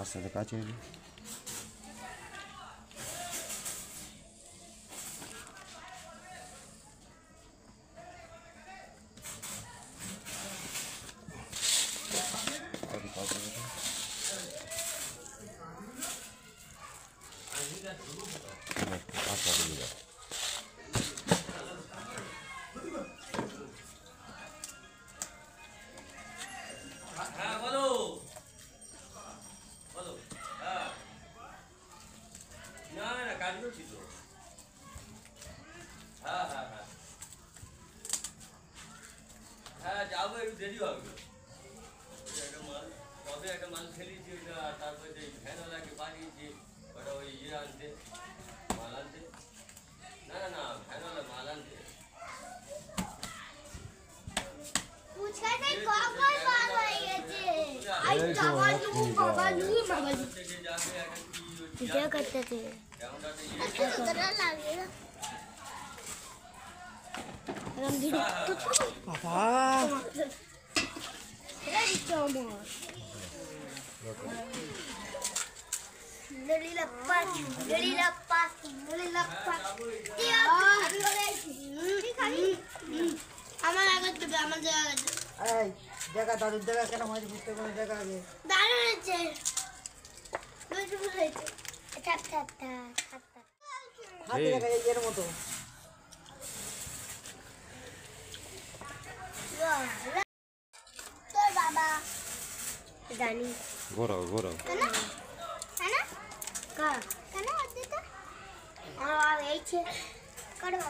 আস্তে কাছে হ্যাঁ যাবো একটু দেরি হবে তবে একটা মাল খেলিয়েছি ওইটা তারপরে যে ভ্যানওয়ালাকে পাঠিয়েছি ওটা ওই ইয়ে আনতে মাল আনতে না না না ভ্যানওয়ালা মাল আনতে আমার আগে দেবে আমার জায়গা এই জায়গা দাদুর জায়গা কেন মাছ বুঝতে কোনো জায়গা আগে দারুণ হয়েছে হয়েছে হাতে দেখা যায় এর মতো তোর বাবা জানি ঘোরাও ঘোরাও কেন কেন কেন কেন আর এই করো